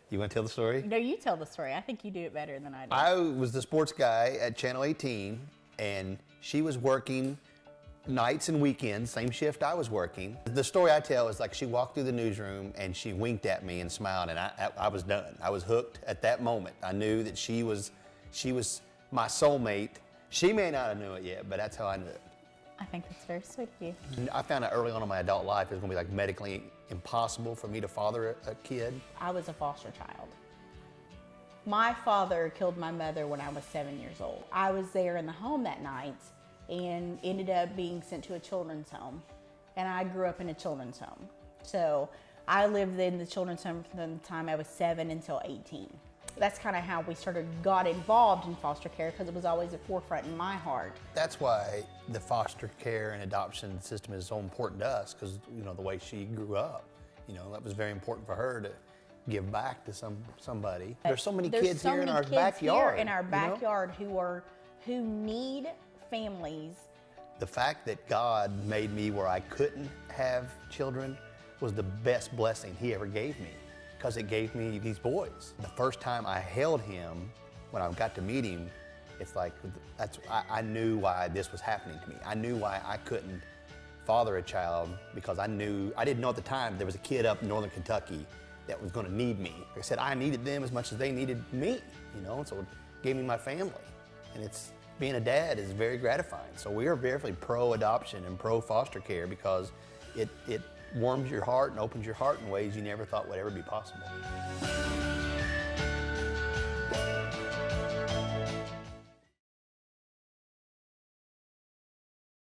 You want to tell the story? No, you tell the story. I think you do it better than I do. I was the sports guy at Channel 18, and she was working nights and weekends, same shift I was working. The story I tell is like she walked through the newsroom and she winked at me and smiled, and I was done. I was hooked at that moment. I knew that she was my soulmate. She may not have known it yet, but that's how I knew it. I think that's very sweet of you. I found out early on in my adult life it was going to be like medically impossible for me to father a kid. I was a foster child. My father killed my mother when I was 7 years old. I was there in the home that night and ended up being sent to a children's home. And I grew up in a children's home. So I lived in the children's home from the time I was 7 until 18. That's kind of how we got involved in foster care, because it was always at forefront in my heart. That's why the foster care and adoption system is so important to us, because the way she grew up, that was very important for her to give back to somebody. There's so many kids here in our backyard, who need families. The fact that God made me where I couldn't have children was the best blessing He ever gave me, because it gave me these boys. The first time I held him, when I got to meet him, it's like, I knew why this was happening to me. I knew why I couldn't father a child, because I didn't know at the time there was a kid up in northern Kentucky that was gonna need me. Like I said, I needed them as much as they needed me, and so it gave me my family. And being a dad is very gratifying. So we are very pro-adoption and pro-foster care, because it warms your heart and opens your heart in ways you never thought would ever be possible.